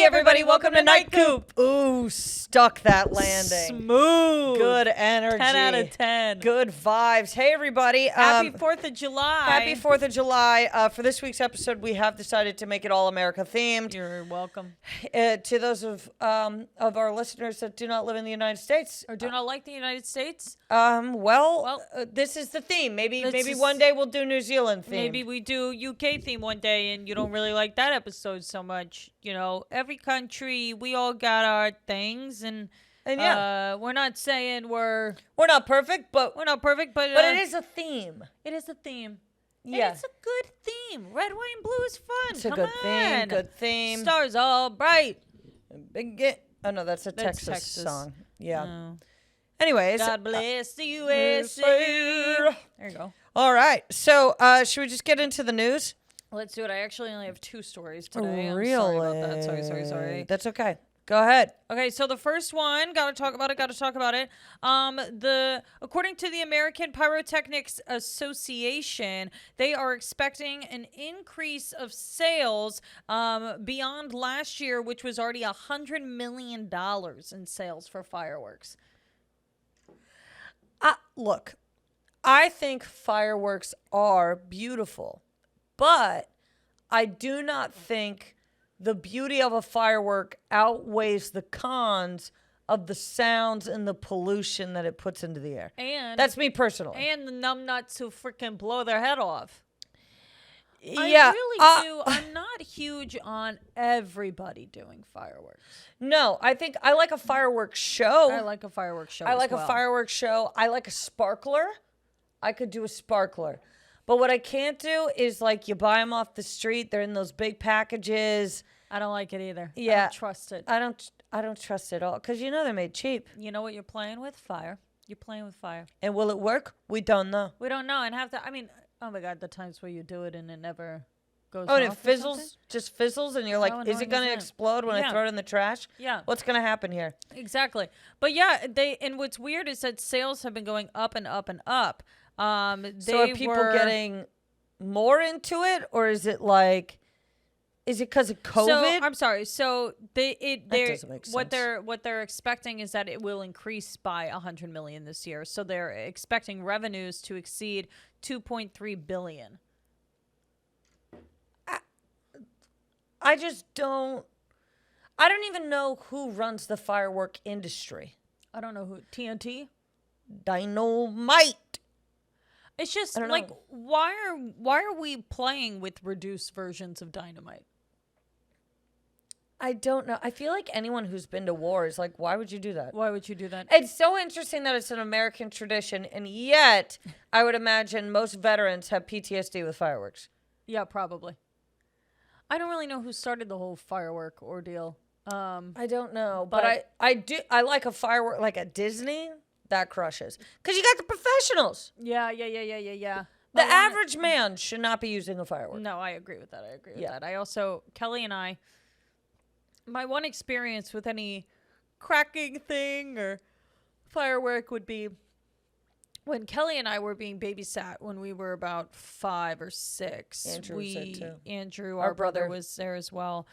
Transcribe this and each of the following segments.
everybody, welcome to Night Coop. Ooh, stuck that landing. Smooth. Good energy. 10 out of 10. Good vibes. Hey, everybody. Happy 4th of July. Happy 4th of July. For this week's episode, we have decided to make it all America themed. You're welcome. To those of our listeners that do not live in the United States. Or do not like the United States? This is the theme. Maybe one day we'll do New Zealand theme. Maybe we do UK theme one day and you don't really like that episode so much. You know, every country, we all got our things, and yeah, we're not saying we're not perfect, but it is a theme. It is a theme. Yeah, and it's a good theme. Red, white, and blue is fun. It's a good theme. Good theme. Stars all bright. Oh no, that's Texas song. Yeah. Oh. Anyways, God bless the USA. There you go. All right. So, should we just get into the news? Let's do it. I actually only have 2 stories today. Really? I'm sorry about that. Sorry. That's okay. Go ahead. Okay, so the first one, gotta talk about it. According to the American Pyrotechnics Association, they are expecting an increase of sales beyond last year, which was already $100 million in sales for fireworks. Look, I think fireworks are beautiful, but I do not think the beauty of a firework outweighs the cons of the sounds and the pollution that it puts into the air. And that's me personally. And the numbnuts who freaking blow their head off. Yeah, I really do. I'm not huge on everybody doing fireworks. No, I think I like a fireworks show. I like a fireworks show. A fireworks show. I like a sparkler. I could do a sparkler. But what I can't do is, like, you buy them off the street. They're in those big packages. I don't like it either. Yeah. I don't trust it. I don't trust it at all, because you know they're made cheap. You know what you're playing with? Fire. You're playing with fire. And will it work? We don't know. We don't know. And oh my God, the times where you do it and it never goes off. Oh, and it fizzles? Just fizzles, and you're like, is it going to explode when I throw it in the trash? Yeah. What's going to happen here? Exactly. But yeah, and what's weird is that sales have been going up and up and up. So are people getting more into it, or is it because of COVID? So, I'm sorry. So that doesn't make sense. What they're expecting is that it will increase by $100 million this year. So they're expecting revenues to exceed $2.3 billion. I don't even know who runs the firework industry. I don't know who. TNT? Dynamite. It's just like, why are we playing with reduced versions of dynamite? I don't know. I feel like anyone who's been to war is like, why would you do that? Why would you do that? It's so interesting that it's an American tradition, and yet I would imagine most veterans have PTSD with fireworks. Yeah, probably. I don't really know who started the whole firework ordeal. I don't know, but I do. I like a firework, like at Disney. That crushes. Because you got the professionals. Yeah. The average man should not be using a firework. No, I agree with that. I also, Kelly and I, my one experience with any cracking thing or firework would be when Kelly and I were being babysat when we were about 5 or 6. Andrew was there too. Andrew, our brother, was there as well.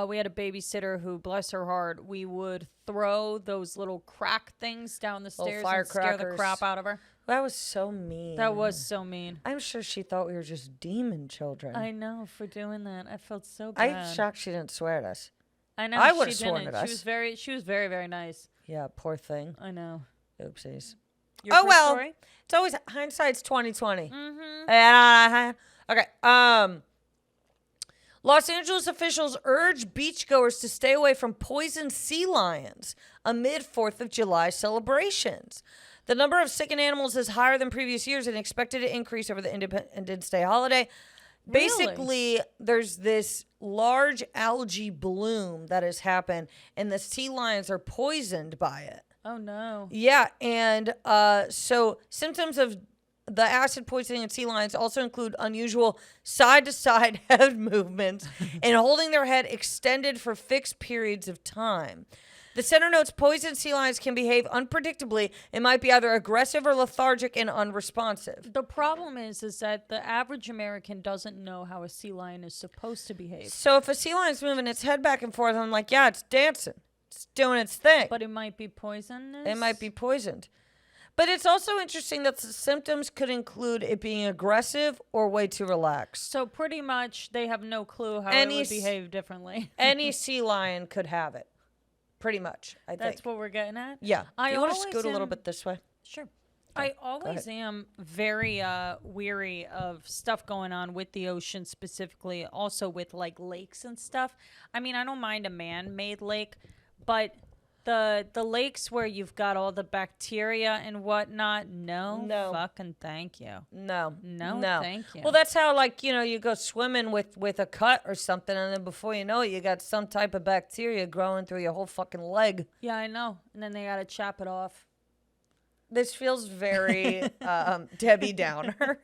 We had a babysitter who, bless her heart, we would throw those little crack things down the stairs and scare the crap out of her. That was so mean. That was so mean. I'm sure she thought we were just demon children. I know, for doing that. I felt so bad. I'm shocked she didn't swear at us. I know. I would have sworn at us. She was very, very nice. Yeah, poor thing. I know. Oopsies. Your first well. Story? It's always hindsight's 20/20. Mm-hmm. Okay. Los Angeles officials urge beachgoers to stay away from poisoned sea lions amid 4th of July celebrations. The number of sickened animals is higher than previous years and expected to increase over the Independence Day holiday. Really? Basically, there's this large algae bloom that has happened, and the sea lions are poisoned by it. Oh, no. Yeah, and so symptoms of the acid poisoning in sea lions also include unusual side-to-side head movements and holding their head extended for fixed periods of time. The center notes poisoned sea lions can behave unpredictably and might be either aggressive or lethargic and unresponsive. The problem is that the average American doesn't know how a sea lion is supposed to behave. So if a sea lion's moving its head back and forth, I'm like, yeah, it's dancing. It's doing its thing. But it might be poisonous. It might be poisoned. But it's also interesting that the symptoms could include it being aggressive or way too relaxed. So pretty much they have no clue how Any it would behave differently. Any sea lion could have it. Pretty much, I think. That's what we're getting at? Yeah. I Do you want to always scoot a little bit this way? Sure. I always am very weary of stuff going on with the ocean, specifically also with like lakes and stuff. I mean, I don't mind a man-made lake, but the lakes where you've got all the bacteria and whatnot, no. Fucking thank you. No, thank you. Well, that's how, like, you know, you go swimming with a cut or something, and then before you know it, you got some type of bacteria growing through your whole fucking leg. Yeah, I know. And then they gotta chop it off. This feels very Debbie Downer.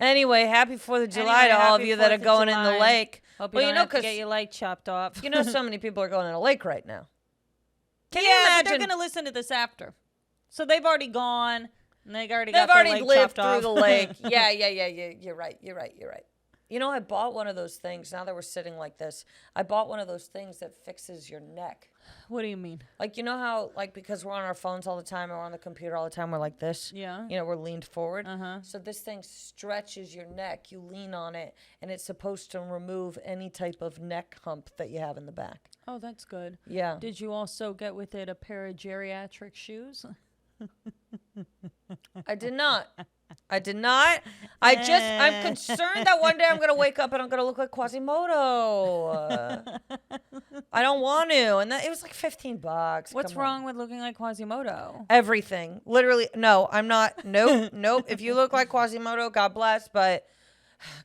Anyway, happy 4th of July to all of you that are going in the lake. Hope you don't have to get your leg chopped off. You know, so many people are going in a lake right now. Can you But imagine? they're going to listen to this after. So they've already gone, and they've already lived through off. the lake. Yeah. You're right. You know, I bought one of those things. Now that we're sitting like this, I bought one of those things that fixes your neck. What do you mean? Like, you know how, like, because we're on our phones all the time, or we're on the computer all the time, we're like this? Yeah. You know, we're leaned forward. Uh-huh. So this thing stretches your neck. You lean on it, and it's supposed to remove any type of neck hump that you have in the back. Oh, that's good. Yeah. Did you also get with it a pair of geriatric shoes? I did not. I'm concerned that one day I'm going to wake up and I'm going to look like Quasimodo. I don't want to. And it was like $15. What's Come on. wrong with looking like Quasimodo? Everything. Literally. No, I'm not. Nope. If you look like Quasimodo, God bless, but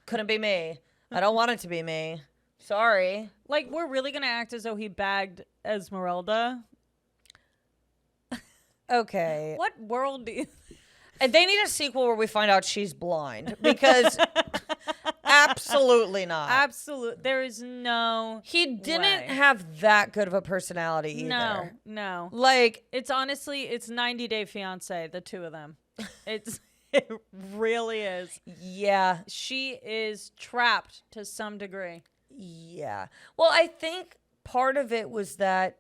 couldn't be me. I don't want it to be me. Sorry. Like, we're really going to act as though he bagged Esmeralda? Okay. What world do you... And they need a sequel where we find out she's blind, because absolutely not. Absolutely. There is no He didn't way. have that good of a personality either. No. Like, It's 90 Day Fiancé, the two of them. It really is. yeah. She is trapped to some degree. Yeah. Well, I think part of it was that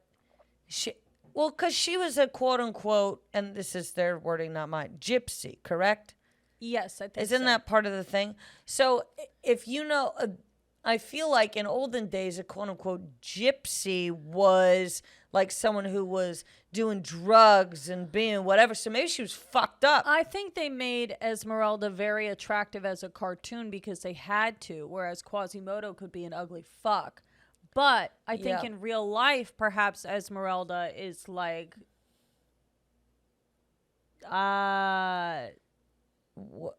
because she was a quote unquote, and this is their wording, not mine, gypsy, correct? Yes, I think Isn't so. that part of the thing? So if you know, I feel like in olden days, a quote unquote gypsy was like someone who was doing drugs and being whatever. So maybe she was fucked up. I think they made Esmeralda very attractive as a cartoon because they had to, whereas Quasimodo could be an ugly fuck. But I think in real life, perhaps Esmeralda is like,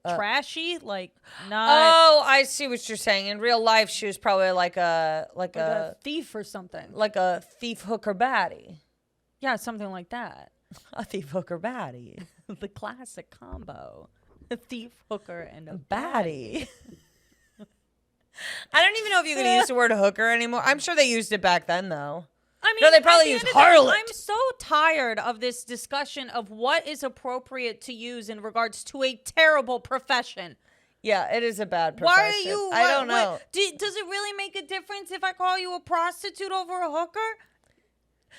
trashy, like not. Oh, I see what you're saying. In real life, she was probably like a thief or something. like a thief, hooker, baddie. Yeah, something like that. A thief, hooker, baddie. The classic combo: a thief, hooker, and a Baddie. I don't even know if you can use the word hooker anymore. I'm sure they used it back then, though. I mean, No, they probably at the use end of the day, harlot. I'm so tired of this discussion of what is appropriate to use in regards to a terrible profession. Yeah, it is a bad profession. Why are you? I don't know. Does it really make a difference if I call you a prostitute over a hooker?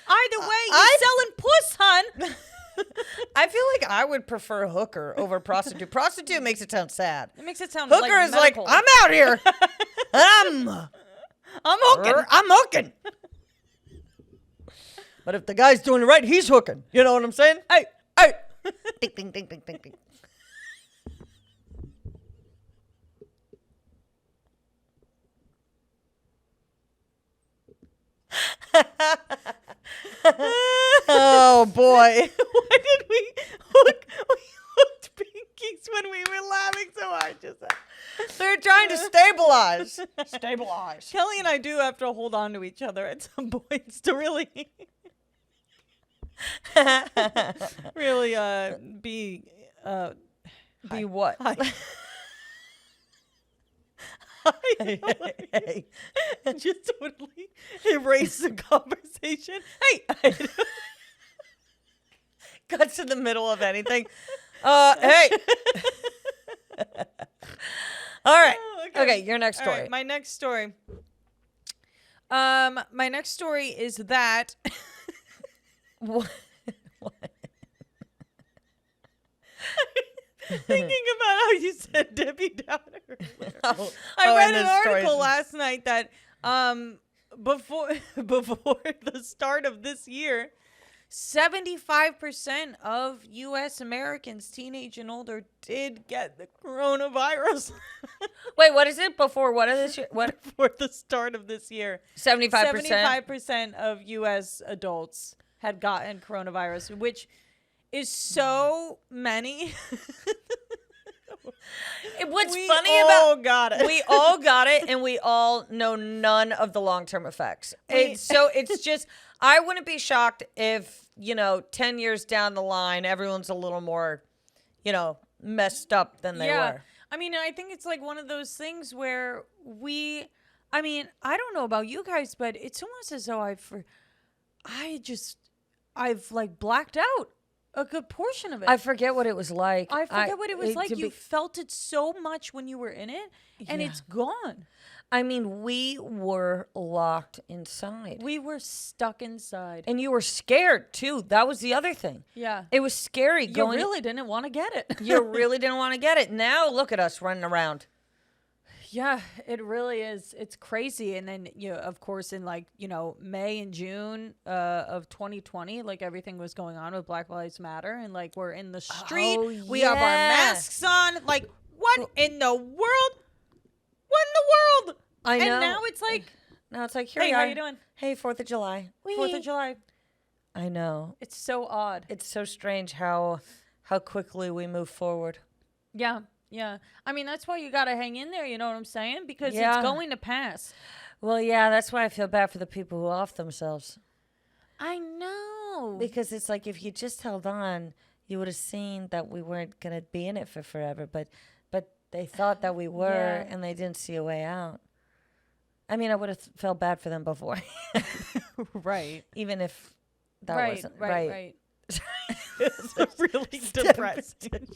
Either way, you're selling puss, hun. I feel like I would prefer hooker over prostitute. Prostitute makes it sound sad. It makes it sound Hooker like is medical. like, I'm out here. I'm hooking. I'm hooking. But if the guy's doing it right, he's hooking. You know what I'm saying? Hey. Ding, ding, ding, ding, ding, ding. Oh boy. Why did we hooked pinkies when we were laughing so hard just then? They're trying to stabilize. Stabilize. Kelly and I do have to hold on to each other at some points to really. really be what? Hey. Just totally erase the conversation. Hey. Cuts to the middle of anything. Hey. All right. Okay, your next story. All right, my next story. My next story is that What? thinking about how you said Debbie Downer earlier. I read an article last night that before the start of this year, 75% of U.S. Americans, teenage and older, did get the coronavirus. Wait, what is it? Before what of this year? What? Before the start of this year, 75%? 75% of U.S. adults had gotten coronavirus, which is so many. What's We funny all about got it. we all got it, and we all know none of the long-term effects. It's just, I wouldn't be shocked if, 10 years down the line, everyone's a little more, messed up than they were. I mean, I think it's like one of those things where I don't know about you guys, but it's almost as though I've like blacked out a good portion of it. I forget what it was like. I forget what it was like. You felt it so much when you were in it, and it's gone. I mean, we were locked inside. We were stuck inside. And you were scared, too. That was the other thing. Yeah. It was scary. You really didn't want to get it. You really didn't want to get it. Now, look at us running around. Yeah, it really is. It's crazy. And then, of course, in May and June of 2020, like everything was going on with Black Lives Matter. And like we're in the street. Oh, We have our masks on. Like, what in the world? What in the world? I know. And now it's like, here hey, we how are. you doing? Hey, 4th of July. 4th of July. I know. It's so odd. It's so strange how quickly we move forward. Yeah. Yeah. I mean, that's why you got to hang in there. You know what I'm saying? Because Yeah. it's going to pass. Well, yeah, that's why I feel bad for the people who off themselves. I know. Because it's like if you just held on, you would have seen that we weren't going to be in it for forever. But they thought that we were, Yeah. and they didn't see a way out. I mean, I would have felt bad for them before. Right. Even if that right, wasn't right. It's really depressing.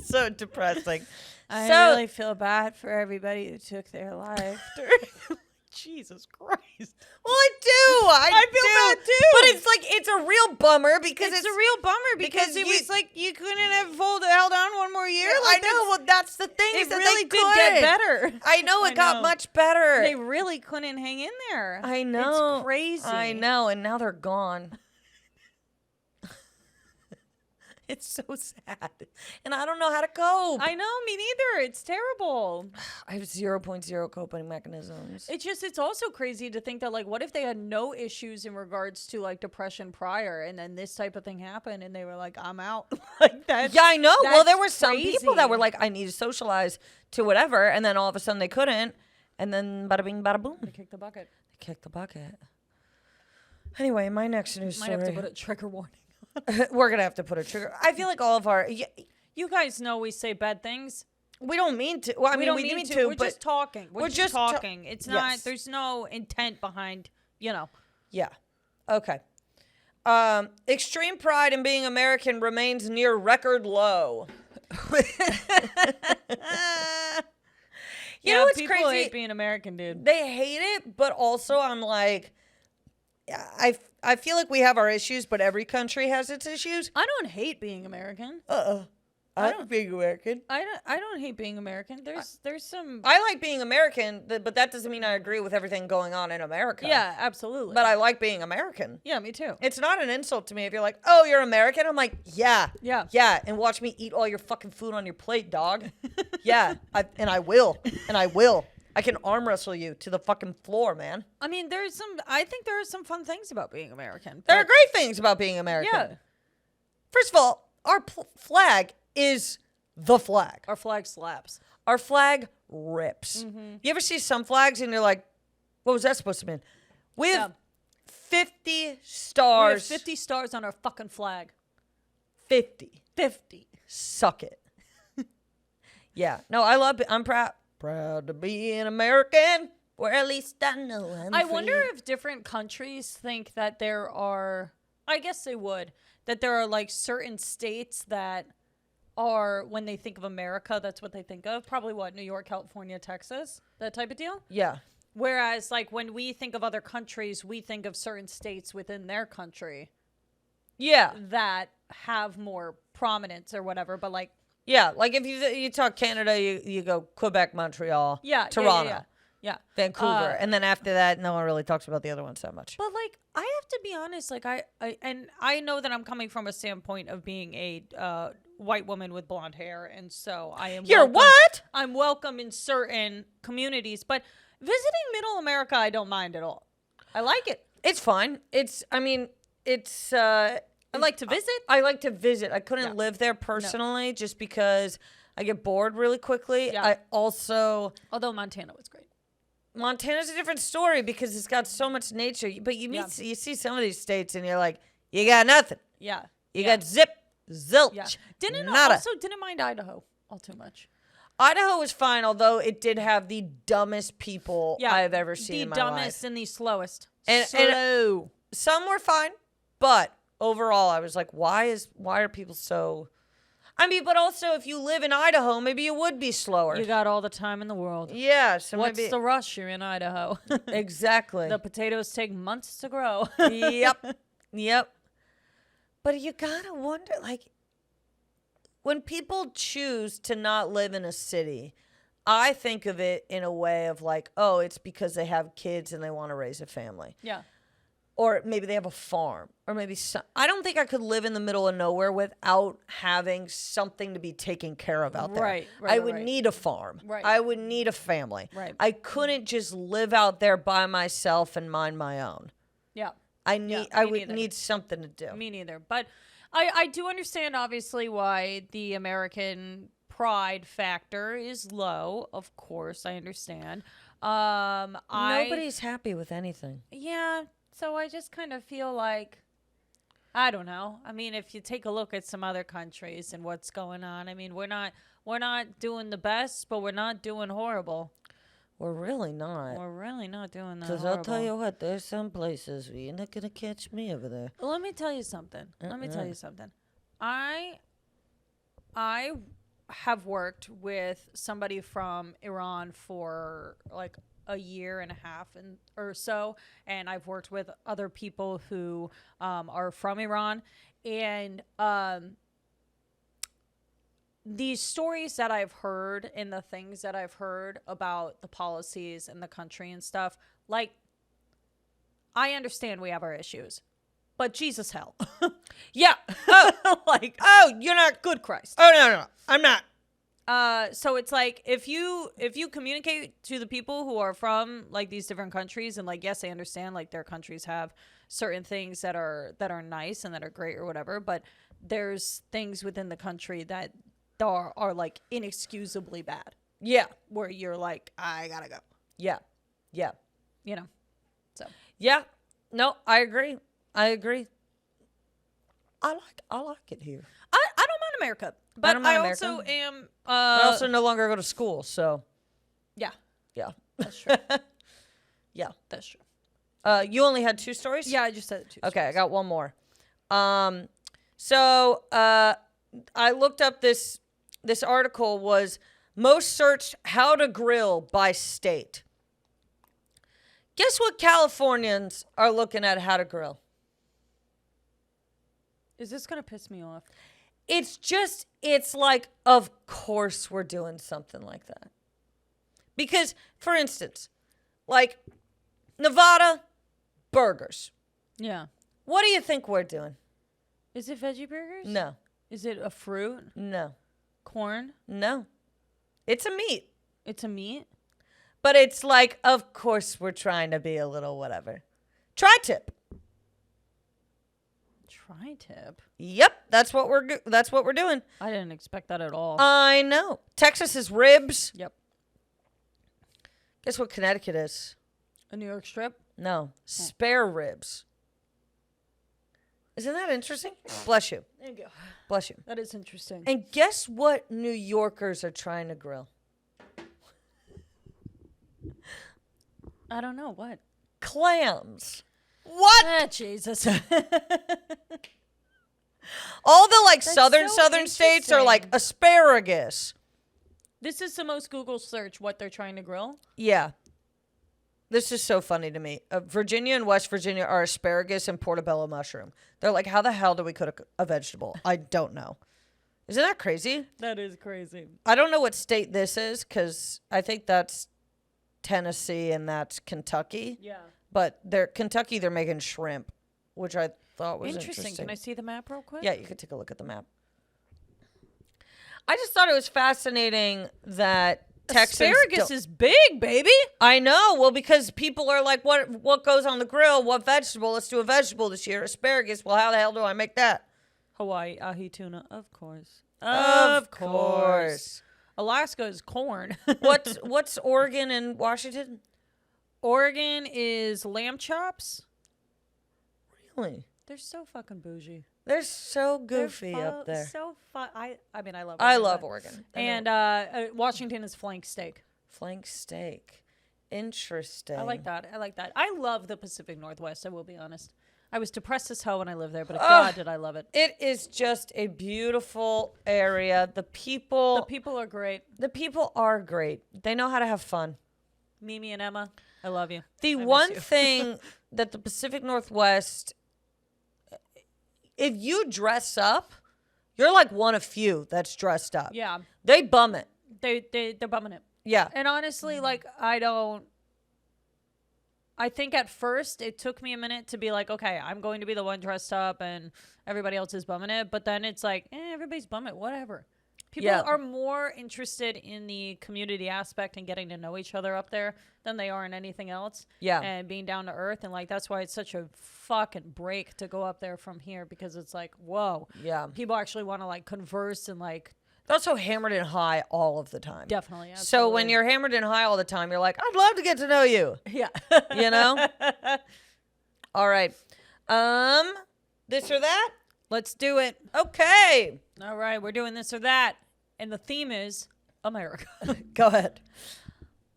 so depressing. I So- really feel bad for everybody who took their life. Jesus Christ. Well, I feel bad too. But it's like it's a real bummer because It's a real bummer because it was like you couldn't have held on one more year. I know. Well, that's the thing. It is that really they did get couldn't. better. I know it I got know. much better. They really couldn't hang in there. I know. It's crazy. I know, and now they're gone. It's so sad, and I don't know how to cope. I know, me neither. It's terrible. I have 0.0 coping mechanisms. It's also crazy to think that like what if they had no issues in regards to like depression prior and then this type of thing happened and they were like, I'm out. Like that. Yeah, I know. Well, that's there were some people that crazy. were like, I need to socialize to whatever, and then all of a sudden they couldn't, and then bada bing, bada boom. They kicked the bucket. They kicked the bucket. Anyway, my next news Might story. have to put a trigger warning. We're gonna have to put a trigger. I feel like all of our. You guys know we say bad things. We don't mean to. Well, I mean, we mean to. We're but just talking. We're just talking. It's not. Yes. There's no intent behind. yeah. Okay. Extreme pride in being American remains near record low. You know what's people crazy? hate being American, dude. They hate it, but also I'm like, I feel like we have our issues, but every country has its issues. I don't hate being American. I don't being American. I don't hate being American. There's some. I like being American, but that doesn't mean I agree with everything going on in America. Yeah, absolutely. But I like being American. Yeah, me too. It's not an insult to me if you're like, oh, you're American? I'm like, yeah. Yeah. Yeah, and watch me eat all your fucking food on your plate, dog. Yeah, I will. And I will. I can arm wrestle you to the fucking floor, man. I mean, I think there are some fun things about being American. There are but- great things about being American. Yeah. First of all, our flag is the flag. Our flag slaps. Our flag rips. You ever see some flags and you're like, what was that supposed to mean? We have 50 We have stars. 50 stars on our fucking flag. 50. 50. Suck it. Yeah. No, I love it. I'm proud to be an American. Or at least I know I'm I free. wonder if different countries think that there are, I guess they would, that there are like certain states that are, when they think of America, that's what they think of. Probably what, New York, California, Texas, that type of deal. Yeah. Whereas like when we think of other countries, we think of certain states within their country Yeah. that have more prominence or whatever. But like, Yeah. Like if you talk Canada, you go Quebec, Montreal, yeah, Toronto, yeah. Vancouver. And then after that, no one really talks about the other ones that much. But like, I have to be honest, like I know that I'm coming from a standpoint of being a white woman with blonde hair, and so I am. You're welcome, what? I'm welcome in certain communities, but visiting Middle America, I don't mind at all. I like it. It's fine. I like to visit. I like to visit. I couldn't Yeah. live there personally just because I get bored really quickly. Yeah. I also Although Montana was great. Montana's a different story because it's got so much nature. But you see some of these states and you're like, you got nothing. Yeah. You got zip, zilch, Yeah. Didn't mind Idaho all too much. Idaho was fine, although it did have the dumbest people I've ever seen in my life. The dumbest and the slowest. And Slow. Some were fine, but overall, I was like, why are people so? I mean, but also, if you live in Idaho, maybe you would be slower. You got all the time in the world. Yeah. So What's maybe the rush? You're in Idaho. exactly. The potatoes take months to grow. Yep. But you gotta wonder, like, when people choose to not live in a city, I think of it in a way of like, oh, it's because they have kids and they want to raise a family. Yeah. Or maybe they have a farm. Or maybe I don't think I could live in the middle of nowhere without having something to be taken care of out there. Right, I would need a farm. Right. I would need a family. Right. I couldn't just live out there by myself and mind my own. Yeah. I would neither. need something to do. Me neither. But I do understand, obviously, why the American pride factor is low. Of course, I understand. Nobody's happy with anything. Yeah. So I just kind of feel like, I don't know. I mean, if you take a look at some other countries and what's going on, I mean, we're not doing the best, but we're not doing horrible. We're really not. We're really not doing that. Because I'll tell you what, there's some places where you're not going to catch me over there. Let me tell you something. I have worked with somebody from Iran for like a year and a half or so, and I've worked with other people who are from Iran, and these stories that I've heard and the things that I've heard about the policies in the country and stuff, like, I understand we have our issues, but Jesus hell. Yeah. Oh, you're not. Good Christ. Oh, no. I'm not. So it's like, if you communicate to the people who are from like these different countries, and like, yes, I understand like their countries have certain things that are nice and that are great or whatever, but there's things within the country that are like inexcusably bad. Yeah. Where you're like, I gotta go. Yeah. You know. So yeah. No, I agree. I like it here. I don't mind America, but I also am. I also no longer go to school, so Yeah, yeah. that's true. Yeah. That's true. You only had 2 stories? Yeah, I just said it too. Okay, I got one more. So I looked up this article was most searched how to grill by state. Guess what Californians are looking at how to grill? Is this gonna piss me off? It's like, of course we're doing something like that. Because, for instance, like Nevada, burgers. Yeah. What do you think we're doing? Is it veggie burgers? No. Is it a fruit? No. Corn? No. It's a meat. It's a meat? But it's like, of course we're trying to be a little whatever. Tri-tip. Tri-tip? Yep, that's what we're doing. I didn't expect that at all. I know. Texas is ribs. Yep. Guess what Connecticut is? A New York strip? No, spare ribs. Isn't that interesting? Bless you. Thank you. Bless you. That is interesting. And guess what New Yorkers are trying to grill? I don't know. What? Clams. What? Ah, Jesus. All the like That's southern so states are like interesting. asparagus. This is the most Google search, what they're trying to grill. Yeah. This is so funny to me. Virginia and West Virginia are asparagus and portobello mushroom. They're like, how the hell do we cook a vegetable? I don't know. Isn't that crazy? That is crazy. I don't know what state this is because I think that's Tennessee and that's Kentucky. Yeah. But Kentucky, they're making shrimp, which I thought was interesting. Can I see the map real quick? Yeah, you could take a look at the map. I just thought it was fascinating that Texans Asparagus is big, baby. I know. Well, because people are like, what goes on the grill? What vegetable? Let's do a vegetable this year. Asparagus. Well, how the hell do I make that? Hawaii, ahi tuna, of course. Of course. Alaska is corn. What's Oregon and Washington? Oregon is lamb chops. Really? They're so fucking bougie. They're so goofy up there. So fun. I mean, I love. I Oregon, love but- Oregon. And Washington is flank steak. Flank steak. Interesting. I like that. I love the Pacific Northwest. I will be honest. I was depressed as hell when I lived there, but God, did I love it. It is just a beautiful area. The people are great. The people are great. They know how to have fun. Mimi and Emma, I love you. The I miss one you. thing that the Pacific Northwest, if you dress up, you're like one of few that's dressed up. Yeah, They bum it. they're bumming it. Yeah. And honestly, like I think at first it took me a minute to be like, okay, I'm going to be the one dressed up and everybody else is bumming it. But then it's like, everybody's bumming it, whatever. People are more interested in the community aspect and getting to know each other up there than they are in anything else. Yeah. And being down to earth. And like, that's why it's such a fucking break to go up there from here, because it's like, whoa. Yeah. People actually want to like converse and like. They're also hammered and high all of the time. Definitely. So when you're hammered and high all the time, you're like, I'd love to get to know you. Yeah. You know? All right. This or that? Let's do it. Okay. All right. We're doing this or that. And the theme is America. Go ahead.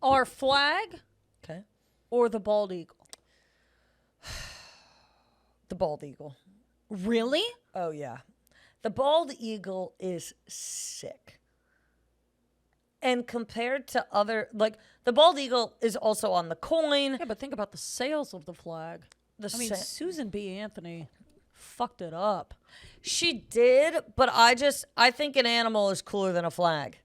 Our flag Okay. or the bald eagle? The bald eagle. Really? Oh, yeah. The bald eagle is sick. And compared to other, like, the bald eagle is also on the coin. Yeah, but think about the sales of the flag. I mean, Susan B. Anthony fucked it up. She did, but I think an animal is cooler than a flag.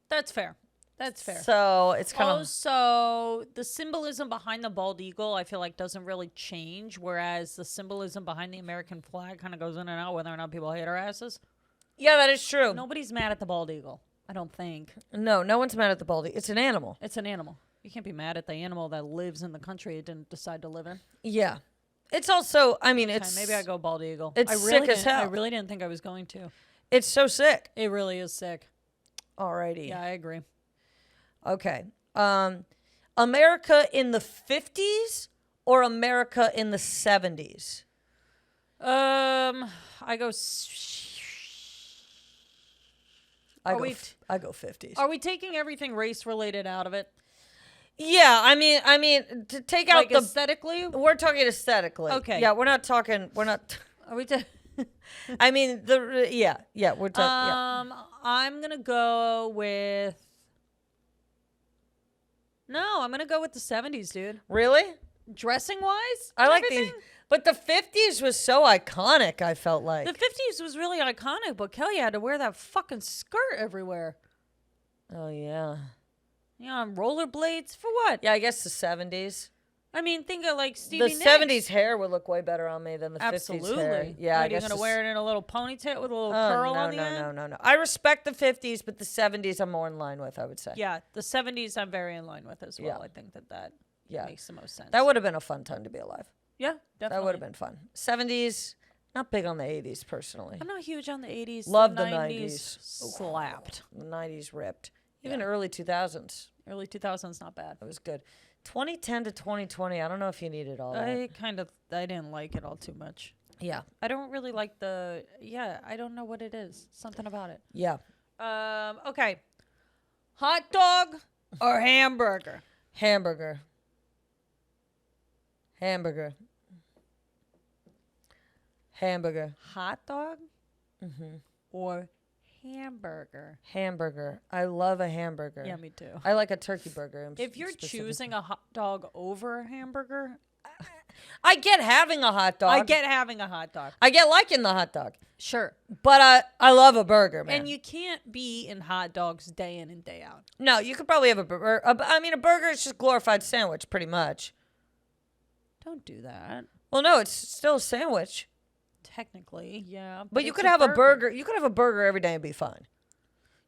That's fair. That's fair. So it's kind of. Also, the symbolism behind the bald eagle, I feel like, doesn't really change, whereas the symbolism behind the American flag kind of goes in and out, whether or not people hate our asses. Yeah, that is true. Nobody's mad at the bald eagle, I don't think. No one's mad at the bald eagle. It's an animal. It's an animal. You can't be mad at the animal that lives in the country it didn't decide to live in. Yeah. It's also, I mean, Okay, maybe I go bald eagle. It's I really sick as hell. I really didn't think I was going to. It's so sick. It really is sick. Alrighty. Yeah, I agree. Okay. America in the 50s or America in the 70s? I go. I go 50s. Are we taking everything race related out of it? Yeah, I mean, to take out Like the aesthetically? we're talking aesthetically. Okay. Yeah, we're not. Are we? I mean, we're talking. Yeah. I'm gonna go with. No, I'm gonna go with the 70s, dude. Really? Dressing wise, I like everything? these, but the 50s was so iconic. I felt like The 50s was really iconic, but Kelly had to wear that fucking skirt everywhere. Oh yeah. You know, on rollerblades for what? Yeah, I guess the 70s. I mean, think of like Stevie The Nicks. 70s hair would look way better on me than the 50s hair. Absolutely. Yeah, I What, guess you're gonna wear it in a little ponytail with a little Oh, curl no, on the end? no. I respect the 50s, but the 70s I'm more in line with, I would say. Yeah, the 70s I'm very in line with as well. Yeah. I think that Yeah. makes the most sense. That would have been a fun time to be alive. yeah, definitely. That would have been fun. 70s, not big on the 80s personally. I'm not huge on the 80s. Love the 90s. 90s. Slapped. The 90s ripped. Even Yeah. early 2000s. Early 2000s, not bad. It was good. 2010 to 2020. I don't know if you needed all that. I didn't like it all too much. Yeah. I don't really like I don't know what it is. Something about it. Yeah. Okay. Hot dog or hamburger? Hamburger. Hamburger. Hamburger. Hot dog Mm-hmm. or hamburger? Hamburger. I love a hamburger. Yeah, me too. I like a turkey burger. If you're choosing a hot dog over a hamburger, I get having a hot dog. I get having a hot dog. I get liking the hot dog. Sure. But I love a burger, man. And you can't be in hot dogs day in and day out. No, you could probably have a burger. I mean, a burger is just a glorified sandwich, pretty much. Don't do that. Well, no, it's still a sandwich. Technically, yeah. But you could have a burger. You could have a burger every day and be fine.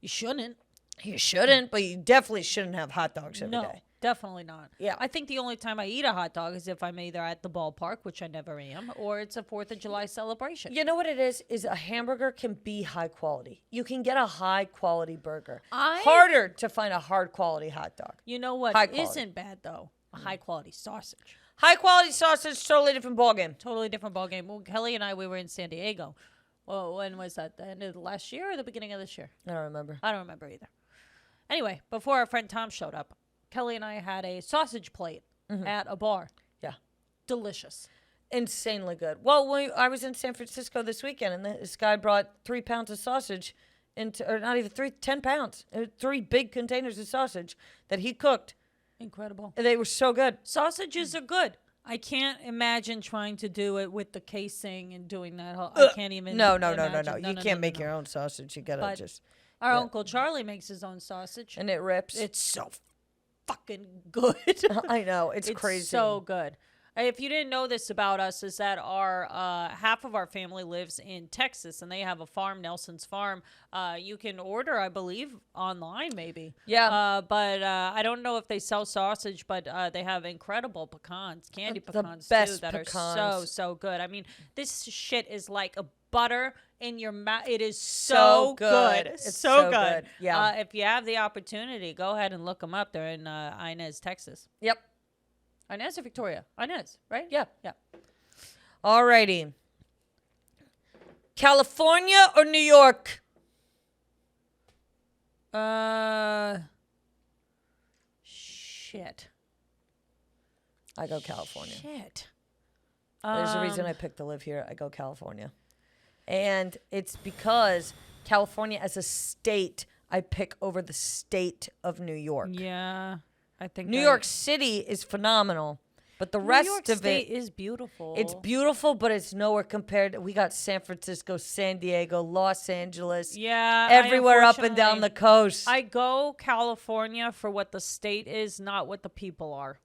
You shouldn't. You shouldn't, but you definitely shouldn't have hot dogs every day. No, definitely not. Yeah. I think the only time I eat a hot dog is if I'm either at the ballpark, which I never am, or it's a 4th of July celebration. You know what it is? Is a hamburger can be high quality. You can get a high quality burger. Harder to find a hard quality hot dog. You know what High quality. isn't bad, though? A high quality sausage. High quality sausage, totally different ballgame. Totally different ballgame. Well, Kelly and I, we were in San Diego. Well, when was that? The end of last year or the beginning of this year? I don't remember. I don't remember either. Anyway, before our friend Tom showed up, Kelly and I had a sausage plate at a bar. Yeah. Delicious. Insanely good. Well, I was in San Francisco this weekend, and this guy brought 3 pounds of sausage or not even 10 pounds. 3 big containers of sausage that he cooked. Incredible. They were so good. Sausages are good. I can't imagine trying to do it with the casing and doing that whole. I can't even. No. imagine. You can't make your own sausage. You gotta But just. Our Uncle Charlie makes his own sausage. And it rips. It's so fucking good. I know. It's crazy. So good. If you didn't know this about us, is that our half of our family lives in Texas, and they have a farm, Nelson's Farm. You can order, I believe, online maybe. Yeah. But I don't know if they sell sausage, but they have incredible pecans, candy pecans best too, that pecans. are so good. I mean, this shit is like a butter in your mouth. It is so good. It's so good. Yeah. If you have the opportunity, go ahead and look them up. They're in Inez, Texas. Yep. Inez or Victoria? Inez, right? Yeah. Yeah. Alrighty. California or New York? Shit. I go California. Shit. There's a reason I picked to live here. I go California. And it's because California as a state, I pick over the state of New York. Yeah. I think New York City is phenomenal, but the rest New York of State it is beautiful. It's beautiful, but it's nowhere compared. We got San Francisco, San Diego, Los Angeles. Yeah. Everywhere up and down the coast. I go California for what the state is, not what the people are.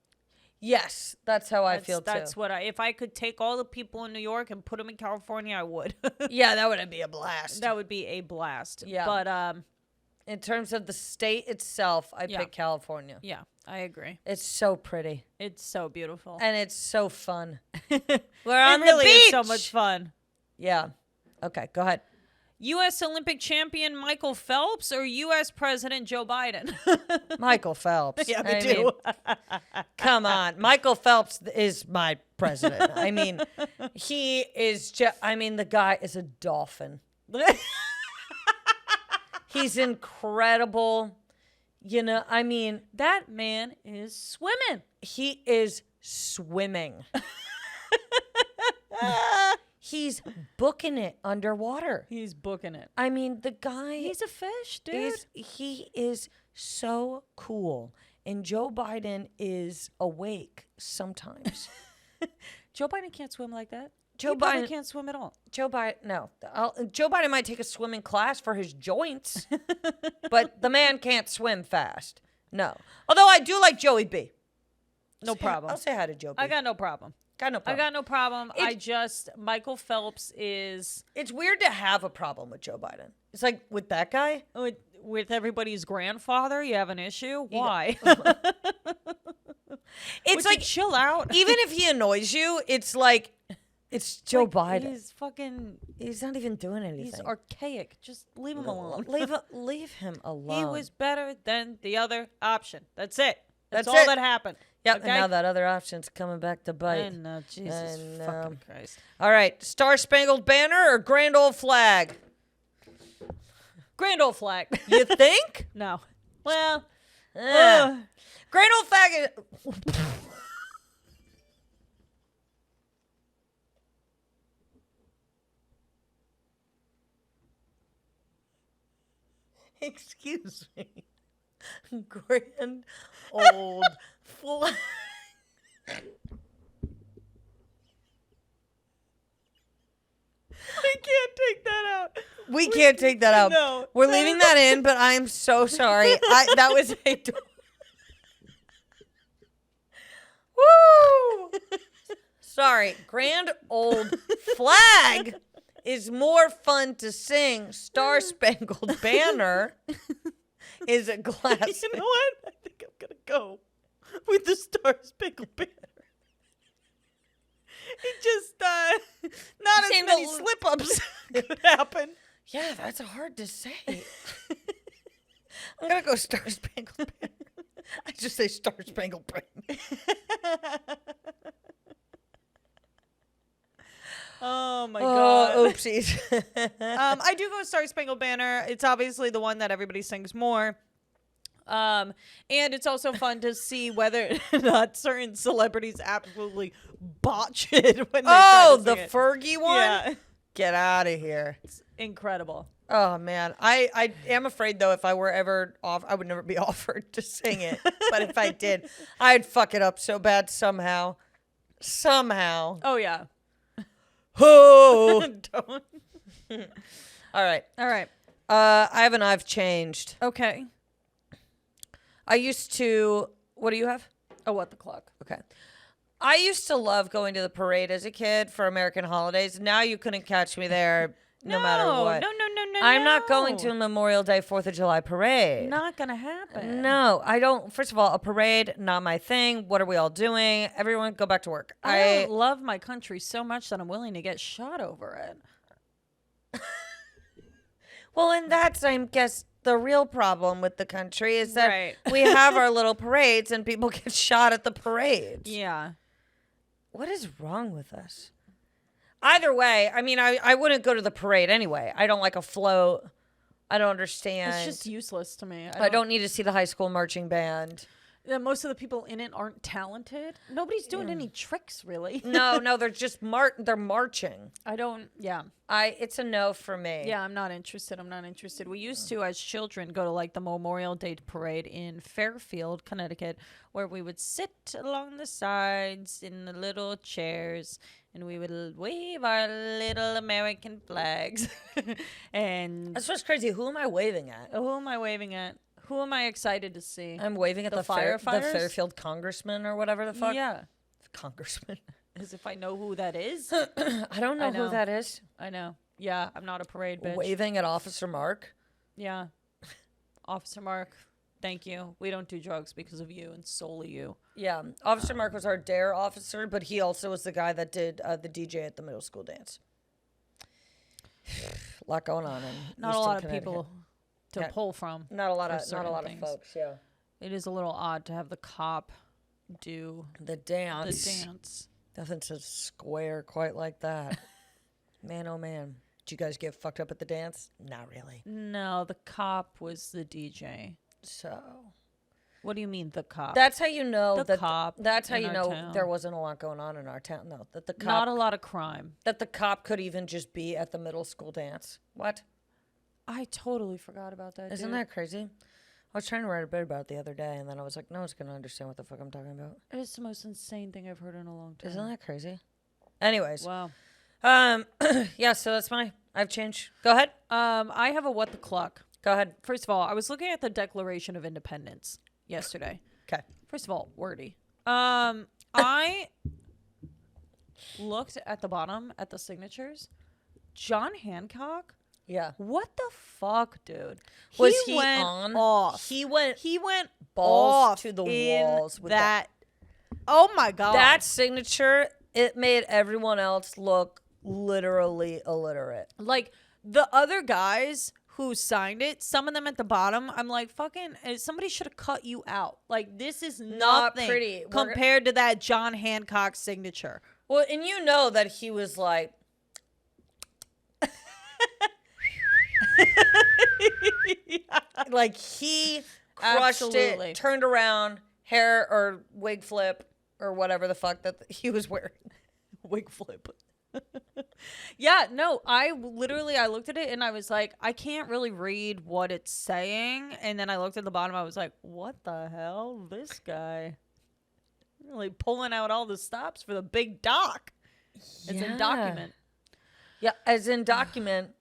Yes, that's how I feel too. That's what if I could take all the people in New York and put them in California, I would. Yeah, that would be a blast. That would be a blast. Yeah. But in terms of the state itself, I pick California. yeah, I agree. It's so pretty. It's so beautiful. And it's so fun. We're on the really is beach. so much fun. Yeah. Okay, go ahead. U.S. Olympic champion Michael Phelps or U.S. President Joe Biden? Michael Phelps. Yeah, me I too. mean, come on. Michael Phelps is my president. I mean, he is just, the guy is a dolphin. He's incredible. That man is swimming. He is swimming. He's booking it underwater. He's booking it. The guy. He's a fish, dude. He is so cool. And Joe Biden is awake sometimes. Joe Biden can't swim like that. Joe He probably Biden can't swim at all. Joe Biden, no. Joe Biden might take a swimming class for his joints, but the man can't swim fast. No. Although I do like Joey B. No problem. I'll say hi to Joe B. I got no problem. Got no problem. I got no problem. Michael Phelps is... It's weird to have a problem with Joe Biden. It's like, with that guy? With everybody's grandfather, you have an issue? Why? It's like, chill out. Even if he annoys you, it's like, it's Joe Biden. He's not even doing anything. He's archaic. Just leave him alone. Leave him alone. He was better than the other option. That's it. That's That's all it. that happened. Yep, Okay? and now that other option's coming back to I bite. know, Jesus And, fucking Christ. All right, Star Spangled Banner or Grand Old Flag? Grand old flag. You think? No. Well, Yeah. Grand Old Flag is... Excuse me. Grand Old Flag. we can't take that out. We can't take that out. No. We're leaving that in, but I'm so sorry. That was a... Woo! Sorry. Grand Old Flag is more fun to sing. Star Spangled Banner is a classic. You know what? I think I'm going to go with the Star Spangled Banner. It just, not as Seemed many a- slip-ups could happen. Yeah, that's hard to say. I'm going to go Star Spangled Banner. I just say Star Spangled Banner. Oh my god. Oopsies. I do go Star Spangled Banner. It's obviously the one that everybody sings more. And it's also fun to see whether or not certain celebrities absolutely botch it when they try to the sing it. Fergie one? Yeah. Get out of here. It's incredible. Oh, man. I am afraid, though, if I were ever off, I would never be offered to sing it. But if I did, I'd fuck it up so bad somehow. Somehow. Oh yeah. Oh. Don't. All right. All right. I've changed. Okay. I used to... What do you have? Oh, what the clock? Okay. I used to love going to the parade as a kid for American holidays. Now you couldn't catch me there no matter what. No. I'm not going to a Memorial Day, 4th of July parade. Not gonna happen. No, I don't. First of all, a parade, not my thing. What are we all doing? Everyone go back to work. I love my country so much that I'm willing to get shot over it. Well, and that's, I guess, the real problem with the country is that Right. we have our little parades and people get shot at the parades. Yeah. What is wrong with us? Either way, I mean, I wouldn't go to the parade anyway. I don't like a float. I don't understand. It's just useless to me. I don't need to see the high school marching band. Most of the people in it aren't talented. Nobody's doing any tricks, really. No, they're just they're marching. Yeah. It's a no for me. Yeah, I'm not interested. We used to, as children, go to like the Memorial Day parade in Fairfield, Connecticut, where we would sit along the sides in the little chairs and we would wave our little American flags. And That's what's crazy. Who am I waving at? who am I waving at? Who am I excited to see? I'm waving at the firefighters? Fairfield congressman or whatever the fuck. Yeah. Congressman. As if I know who that is. I don't know, I know. who that is. I know. Yeah, I'm not a parade bitch. Waving at Officer Mark. Yeah. Officer Mark, thank you. We don't do drugs because of you and solely you. Yeah, Officer Mark was our DARE officer, but he also was the guy that did the DJ at the middle school dance. A lot going on in Not a Eastern lot of Connecticut. people to Yeah. pull from. Not a lot for of certain things. folks. Yeah, It is a little odd to have the cop do the the dance. dance. Nothing's a square quite like that. Man, oh man, did you guys get fucked up at the dance? Not really. No, the cop was the DJ. So What do you mean the cop? that's how you know The that. cop That's how in you our know town. there wasn't a lot going on in our town. No, that the cop. Not a lot of crime. That the cop could even just be at the middle school dance. What? I totally forgot about that. Isn't dude. that crazy? I was trying to write a bit about it the other day, and then I was like, no one's going to understand what the fuck I'm talking about. It is the most insane thing I've heard in a long time. Isn't that crazy? Anyways. Wow. Yeah, so that's I've changed. Go ahead. I have a what the clock. Go ahead. First of all, I was looking at the Declaration of Independence yesterday. Okay. First of all, wordy. I looked at the bottom at the signatures. John Hancock. Yeah. What the fuck, dude? Was he went on? off. He went balls off to the in walls with that. Oh my god. that signature. It made everyone else look literally illiterate. like the other guys who signed it. Some of them at the bottom, I'm like, fucking, somebody should have cut you out. Like, this is Not nothing pretty. compared to that John Hancock signature. Well, and you know that he was like, like he crushed Absolutely. it, turned around, hair or wig flip or whatever the fuck that he was wearing. Wig flip. Yeah, no, I looked at it and I was like, I can't really read what it's saying. And then I looked at the bottom, I was like, what the hell? This guy really pulling out all the stops for the big doc. It's in document. Yeah, as in document.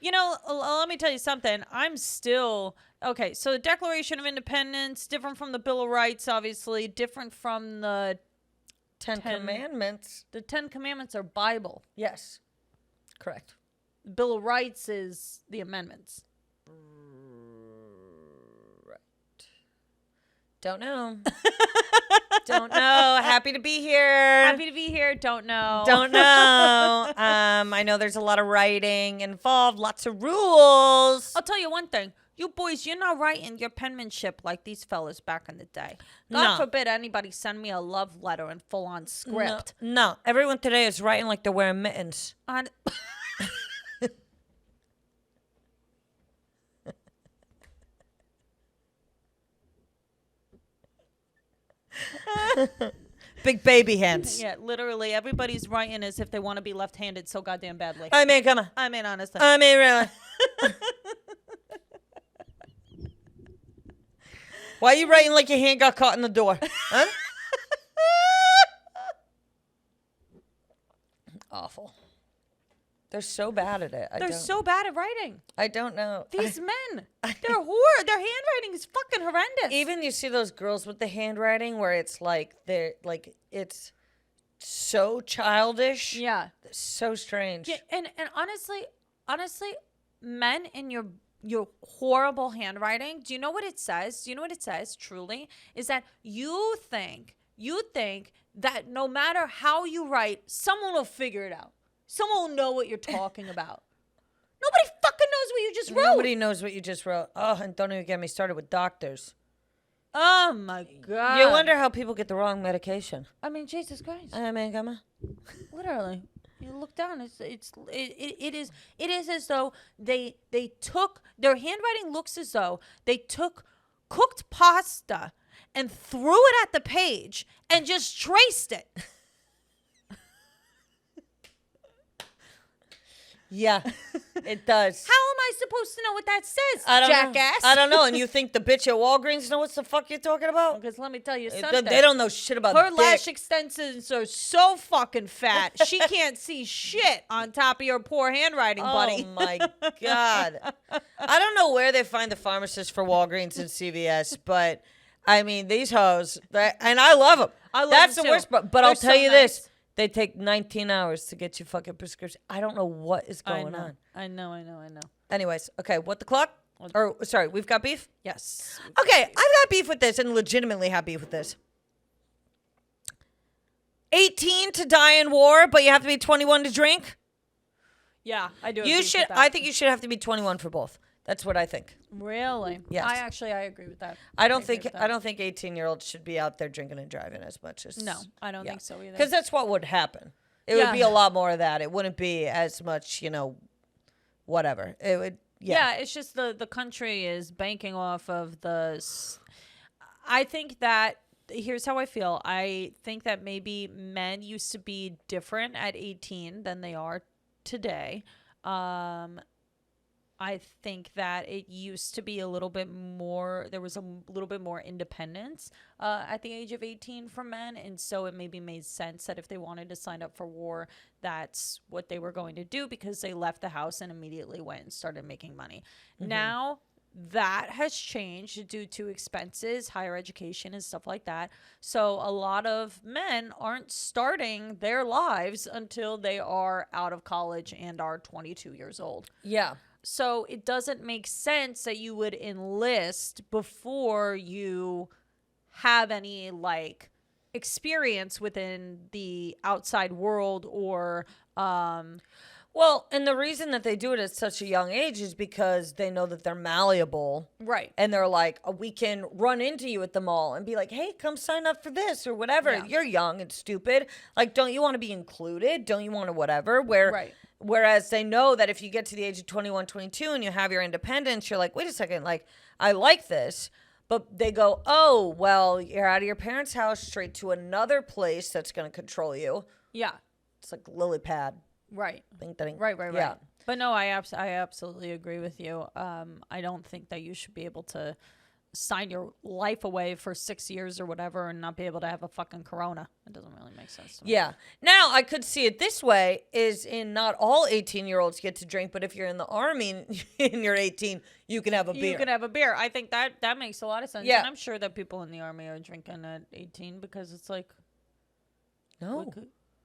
You know, let me tell you something. I'm still okay. So the Declaration of Independence, different from the Bill of Rights, obviously, different from the Ten Commandments. The 10 Commandments are Bible. Yes, correct. The Bill of Rights is the amendments. Right. Don't know. Don't know. Happy to be here. Happy to be here. Don't know. Don't know. I know there's a lot of writing involved, lots of rules. I'll tell you one thing. You boys, you're not writing your penmanship like these fellas back in the day. God No. forbid anybody send me a love letter in full-on script. No, everyone today is writing like they're wearing mittens. On Big baby hands. Yeah, literally, everybody's writing as if they want to be left-handed so goddamn badly. I mean, come on. I mean, honestly. I mean, really. Why are you writing like your hand got caught in the door? Huh? Awful. They're so bad at it. They're so bad at writing. I don't know. These men, they're horror. Their handwriting is fucking horrendous. Even you see those girls with the handwriting where it's like they're like it's so childish. Yeah. So strange. Yeah, and honestly, men in your horrible handwriting, do you know what it says? Do you know what it says, truly? Is that you think that no matter how you write, someone will figure it out. Someone will know what you're talking about. Nobody fucking knows what you just wrote. Nobody knows what you just wrote. Oh, and don't even get me started with doctors. Oh my God. You wonder how people get the wrong medication. I mean, Jesus Christ. I mean, come on. Literally. You look down, it is as though they took, their handwriting looks as though they took cooked pasta and threw it at the page and just traced it. Yeah, it does. How am I supposed to know what that says, I don't jackass? know. I don't know. And you think the bitch at Walgreens know what the fuck you're talking about? Because let me tell you something. They don't know shit about her dick. lash extensions are so fucking fat. She can't see shit on top of your poor handwriting, buddy. Oh my God. I don't know where they find the pharmacists for Walgreens and CVS, but I mean, these hoes, and I love them. That's the worst part. But I'll tell you this. They take 19 hours to get you fucking prescription. I don't know what is going on. I know. Anyways, okay, what the clock? Or, sorry, we've got beef? Yes. Okay, I've got beef with this and legitimately have beef with this. 18 to die in war, but you have to be 21 to drink? Yeah, I do. You should. I think you should have to be 21 for both. That's what I think. Really? Yes. I agree with that. I don't think 18-year-olds should be out there drinking and driving as much as. No, I don't think so either. Because that's what would happen. It would be a lot more of that. It wouldn't be as much, whatever. It would. Yeah, it's just the country is banking off of the. I think that here's how I feel. I think that maybe men used to be different at 18 than they are today. I think that it used to be a little bit more, there was a little bit more independence at the age of 18 for men. And so it maybe made sense that if they wanted to sign up for war, that's what they were going to do because they left the house and immediately went and started making money. Mm-hmm. Now that has changed due to expenses, higher education and stuff like that. So a lot of men aren't starting their lives until they are out of college and are 22 years old. Yeah. So it doesn't make sense that you would enlist before you have any experience within the outside world or well, Well, and the reason that they do it at such a young age is because they know that they're malleable. Right. And they're like, we can run into you at the mall and be like, hey, come sign up for this or whatever. Yeah. You're young and stupid. Like, don't you want to be included? Don't you want to whatever? Right. Whereas they know that if you get to the age of 21, 22 and you have your independence, you're like, wait a second, like, I like this. But they go, oh, well, you're out of your parents' house straight to another place that's going to control you. Yeah. It's like lily pad. Right. Right. Yeah. But no, I absolutely agree with you. I don't think that you should be able to sign your life away for 6 years or whatever and not be able to have a fucking corona. It doesn't really make sense to me. Yeah. Now, I could see it this way, is in not all 18-year-olds get to drink, but if you're in the Army and you're 18, you can have a beer. You can have a beer. I think that makes a lot of sense. Yeah. And I'm sure that people in the Army are drinking at 18 because it's like... No.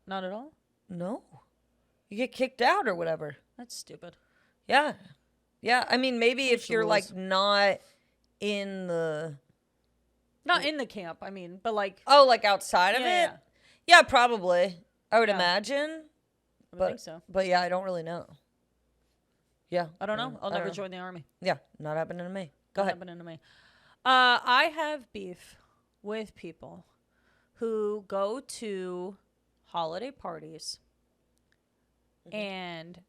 Not at all? No. You get kicked out or whatever. That's stupid. Yeah. Yeah. I mean, maybe if the you're rules. like not in the... Not in the camp, I mean, but like... Oh, like outside of it? Yeah. Yeah, probably. I would Yeah. I imagine. would think so. But yeah, I don't really know. Yeah. I don't know. I'll I don't never know. join the Army. Yeah, not happening to me. Go ahead. Happening to me. I have beef with people who go to holiday parties and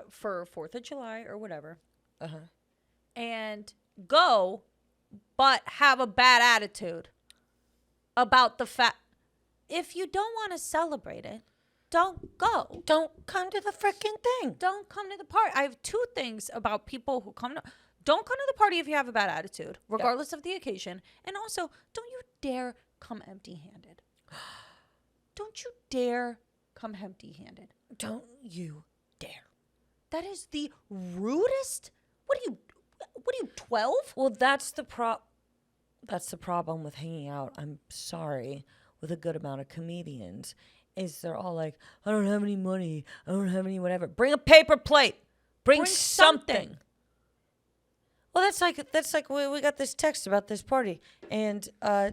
for 4th of July or whatever, Uh-huh. and go but have a bad attitude about the fact if you don't want to celebrate it, don't go. Don't come to the freaking thing. Don't come to the party. I have two things about people who come to... Don't come to the party if you have a bad attitude, regardless of the occasion. And also, don't you dare come empty-handed. Don't you dare come empty-handed. Don't you dare. That is the rudest... What are you, 12? Well, that's the problem with hanging out. I'm sorry, with a good amount of comedians, is they're all like, I don't have any money. I don't have any whatever. Bring a paper plate. Bring something. Well, that's like we got this text about this party, and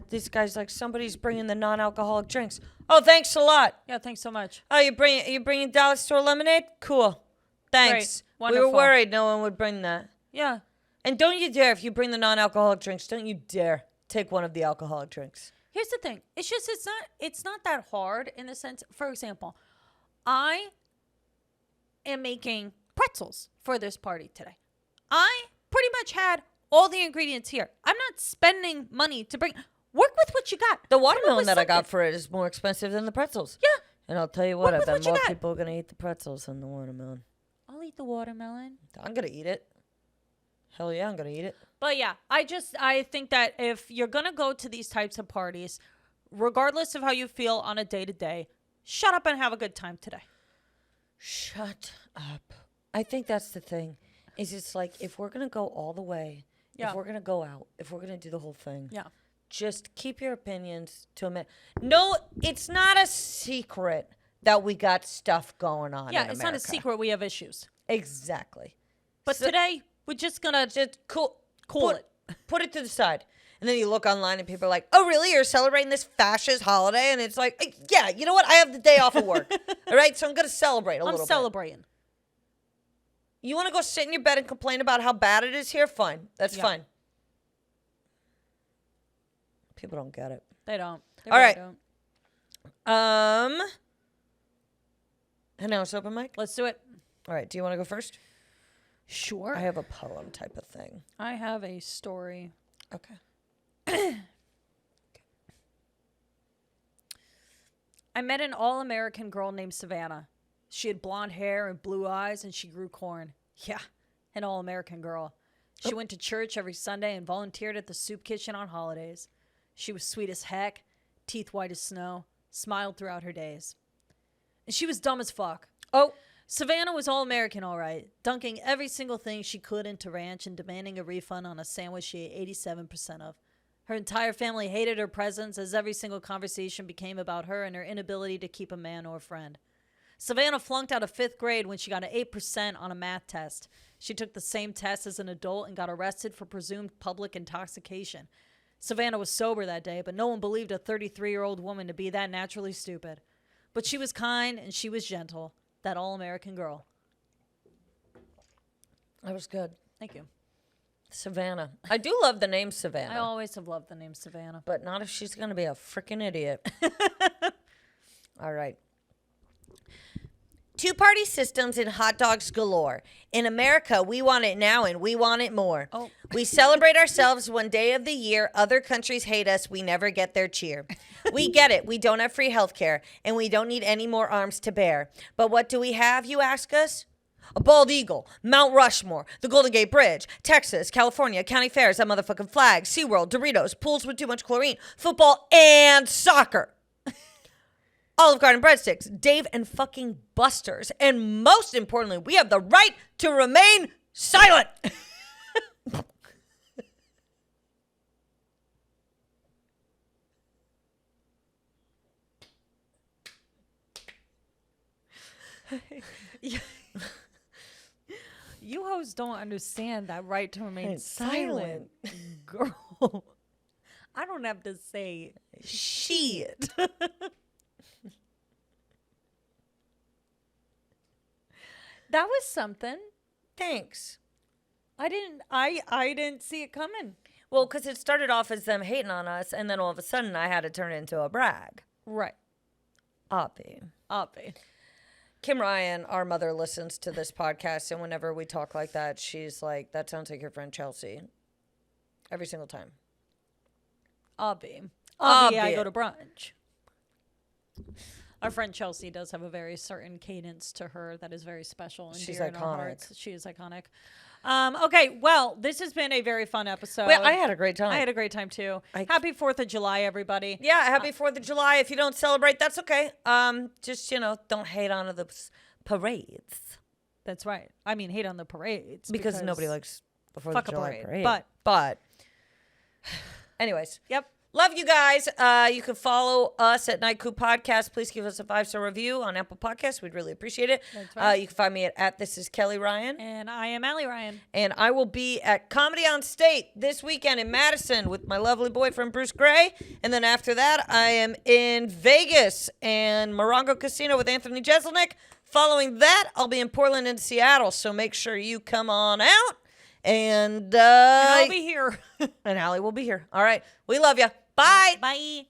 this guy's like, somebody's bringing the non-alcoholic drinks. Oh, thanks a lot. Yeah, thanks so much. Oh, you bringing dollar store lemonade? Cool. Thanks. Great. We were Wonderful. worried no one would bring that. Yeah. And don't you dare, if you bring the non-alcoholic drinks, don't you dare take one of the alcoholic drinks. Here's the thing. It's not that hard in the sense, for example, I am making pretzels for this party today. I pretty much had all the ingredients here. I'm not spending money to work with what you got. The Come up watermelon with that I got something. for it is more expensive than the pretzels. Yeah. And I'll tell you what, Work I with bet what you more got. people are going to eat the pretzels than the watermelon. I'll eat the watermelon. I'm going to eat it. Hell yeah, I'm going to eat it. But yeah, I think that if you're going to go to these types of parties, regardless of how you feel on a day-to-day, shut up and have a good time today. Shut up. I think that's the thing. Is it's like, if we're going to go all the way, Yeah. if we're going to go out, if we're going to do the whole thing, Yeah. just keep your opinions to a minute. No, it's not a secret that we got stuff going on Yeah, in it's not a America. secret we have issues. Exactly. But So- today, we're just going to Just cool it. Put it to the side. And then you look online and people are like, oh, really? You're celebrating this fascist holiday? And it's like, yeah, you know what? I have the day off of work. All right? So I'm going to celebrate a little I'm bit. celebrating. You want to go sit in your bed and complain about how bad it is here? Fine. That's Yeah. fine. People don't get it. They don't. They All really right. don't. And now it's open mic? Let's do it. All right. Do you want to go first? Sure. I have a poem type of thing. I have a story. Okay. I met an all-American girl named Savannah. She had blonde hair and blue eyes, and she grew corn. Yeah, an all-American girl. She went to church every Sunday and volunteered at the soup kitchen on holidays. She was sweet as heck, teeth white as snow, smiled throughout her days. And she was dumb as fuck. Oh, Savannah was all-American, all right, dunking every single thing she could into ranch and demanding a refund on a sandwich she ate 87% of. Her entire family hated her presence as every single conversation became about her and her inability to keep a man or a friend. Savannah flunked out of 5th grade when she got an 8% on a math test. She took the same test as an adult and got arrested for presumed public intoxication. Savannah was sober that day, but no one believed a 33-year-old woman to be that naturally stupid. But she was kind and she was gentle, that all-American girl. That was good. Thank you. Savannah. I do love the name Savannah. I always have loved the name Savannah. But not if she's going to be a freaking idiot. All right. Two-party systems and hot dogs galore. In America, we want it now and we want it more. Oh. We celebrate ourselves one day of the year. Other countries hate us. We never get their cheer. We get it. We don't have free health care, and we don't need any more arms to bear. But what do we have, you ask us? A bald eagle, Mount Rushmore, the Golden Gate Bridge, Texas, California, county fairs, that motherfucking flag, SeaWorld, Doritos, pools with too much chlorine, football, and soccer. Olive Garden breadsticks, Dave and fucking Buster's. And most importantly, we have the right to remain silent. You hoes don't understand that right to remain silent. Girl, I don't have to say Shit. that was something. Thanks. I didn't see it coming. Well, because it started off as them hating on us, and then all of a sudden I had to turn it into a brag. Right. Oppie. Kim Ryan, our mother, listens to this podcast, and whenever we talk like that, she's like, that sounds like your friend Chelsea. Every single time. Obby, Obvi. I go to brunch. Our friend Chelsea does have a very certain cadence to her that is very special and She's dear in our iconic. hearts. She is iconic. Okay, well, this has been a very fun episode. Well, I had a great time. I had a great time too. Happy 4th of July, everybody. Yeah, happy 4th of July. If you don't celebrate, that's okay. Just, don't hate on the parades. That's right. I mean, hate on the parades. Because nobody likes the 4th of fuck a July parade. But anyways. Yep. Love you guys. You can follow us at Night Coop Podcast. Please give us a 5-star review on Apple Podcasts. We'd really appreciate it. That's right. You can find me at This Is Kelly Ryan. And I am Allie Ryan. And I will be at Comedy on State this weekend in Madison with my lovely boyfriend, Bruce Gray. And then after that, I am in Vegas and Morongo Casino with Anthony Jeselnik. Following that, I'll be in Portland and Seattle. So make sure you come on out. And I'll be here. And Allie will be here. All right. We love you. Bye. Bye.